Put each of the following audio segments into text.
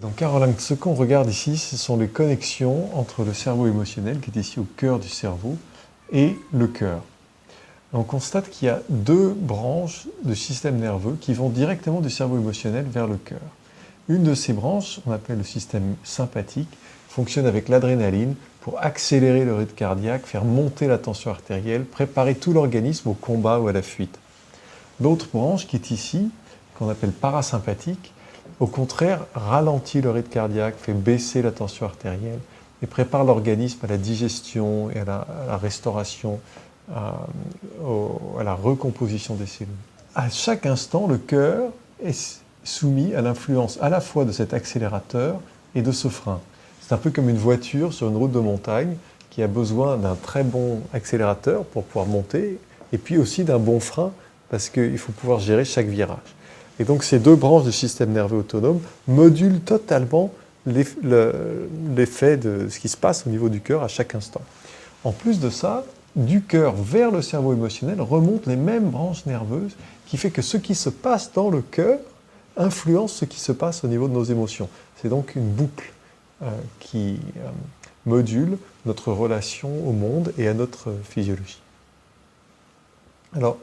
Donc Caroline, ce qu'on regarde ici, ce sont les connexions entre le cerveau émotionnel, qui est ici au cœur du cerveau, et le cœur. On constate qu'il y a deux branches de système nerveux qui vont directement du cerveau émotionnel vers le cœur. Une de ces branches, on appelle le système sympathique, fonctionne avec l'adrénaline pour accélérer le rythme cardiaque, faire monter la tension artérielle, préparer tout l'organisme au combat ou à la fuite. L'autre branche qui est ici, qu'on appelle parasympathique, au contraire, ralentit le rythme cardiaque, fait baisser la tension artérielle et prépare l'organisme à la digestion et à la restauration, à la recomposition des cellules. À chaque instant, le cœur est soumis à l'influence à la fois de cet accélérateur et de ce frein. C'est un peu comme une voiture sur une route de montagne qui a besoin d'un très bon accélérateur pour pouvoir monter et puis aussi d'un bon frein parce qu'il faut pouvoir gérer chaque virage. Et donc ces deux branches du système nerveux autonome modulent totalement l'effet de ce qui se passe au niveau du cœur à chaque instant. En plus de ça, du cœur vers le cerveau émotionnel remontent les mêmes branches nerveuses qui fait que ce qui se passe dans le cœur influence ce qui se passe au niveau de nos émotions. C'est donc une boucle qui module notre relation au monde et à notre physiologie. Alors,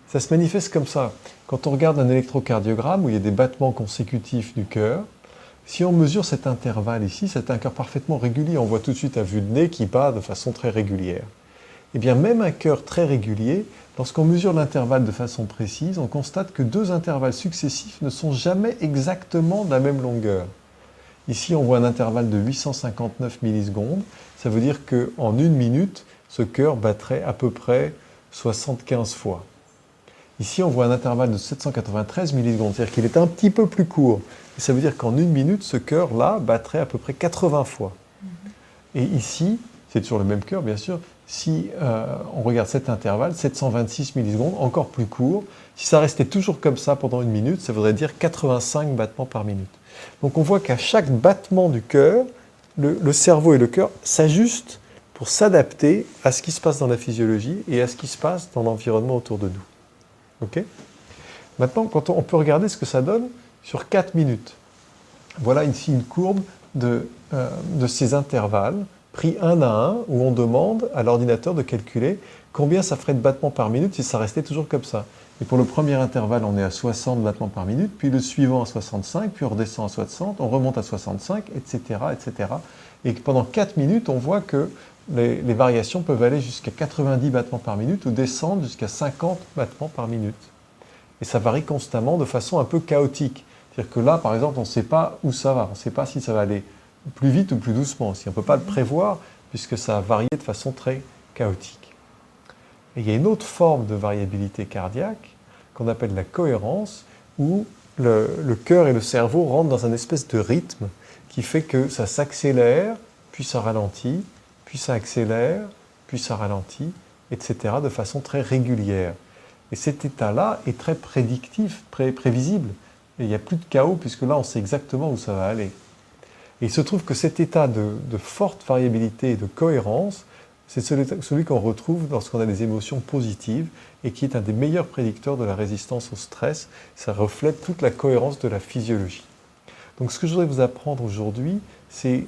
ça se manifeste comme ça. Quand on regarde un électrocardiogramme où il y a des battements consécutifs du cœur, si on mesure cet intervalle ici, c'est un cœur parfaitement régulier. On voit tout de suite à vue de nez qu'il bat de façon très régulière. Et bien même un cœur très régulier, lorsqu'on mesure l'intervalle de façon précise, on constate que deux intervalles successifs ne sont jamais exactement de la même longueur. Ici, on voit un intervalle de 859 millisecondes. Ça veut dire qu'en une minute, ce cœur battrait à peu près 75 fois. Ici, on voit un intervalle de 793 millisecondes, c'est-à-dire qu'il est un petit peu plus court. Et ça veut dire qu'en une minute, ce cœur-là battrait à peu près 80 fois. Et ici, c'est toujours le même cœur, bien sûr, si on regarde cet intervalle, 726 millisecondes, encore plus court, si ça restait toujours comme ça pendant une minute, ça voudrait dire 85 battements par minute. Donc on voit qu'à chaque battement du cœur, le cerveau et le cœur s'ajustent pour s'adapter à ce qui se passe dans la physiologie et à ce qui se passe dans l'environnement autour de nous. Okay. Maintenant, on peut regarder ce que ça donne sur 4 minutes. Voilà ici une courbe de ces intervalles pris un à un où on demande à l'ordinateur de calculer combien ça ferait de battements par minute si ça restait toujours comme ça. Et pour le premier intervalle, on est à 60 battements par minute, puis le suivant à 65, puis on redescend à 60, on remonte à 65, etc. etc. Et pendant 4 minutes, on voit que les variations peuvent aller jusqu'à 90 battements par minute ou descendre jusqu'à 50 battements par minute. Et ça varie constamment de façon un peu chaotique. C'est-à-dire que là, par exemple, on ne sait pas où ça va. On ne sait pas si ça va aller plus vite ou plus doucement aussi. On ne peut pas le prévoir puisque ça a varié de façon très chaotique. Et il y a une autre forme de variabilité cardiaque qu'on appelle la cohérence, où le cœur et le cerveau rentrent dans un espèce de rythme qui fait que ça s'accélère, puis ça ralentit, puis ça accélère, puis ça ralentit, etc., de façon très régulière. Et cet état-là est très prédictif, prévisible. Et il n'y a plus de chaos, puisque là, on sait exactement où ça va aller. Et il se trouve que cet état de forte variabilité et de cohérence, c'est celui qu'on retrouve lorsqu'on a des émotions positives et qui est un des meilleurs prédicteurs de la résistance au stress. Ça reflète toute la cohérence de la physiologie. Donc ce que je voudrais vous apprendre aujourd'hui, c'est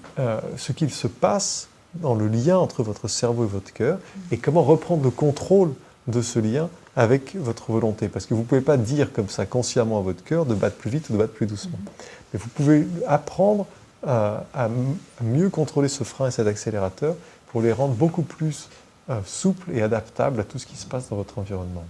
ce qu'il se passe dans le lien entre votre cerveau et votre cœur et comment reprendre le contrôle de ce lien avec votre volonté. Parce que vous ne pouvez pas dire comme ça consciemment à votre cœur de battre plus vite ou de battre plus doucement. Mais vous pouvez apprendre à mieux contrôler ce frein et cet accélérateur pour les rendre beaucoup plus souples et adaptables à tout ce qui se passe dans votre environnement.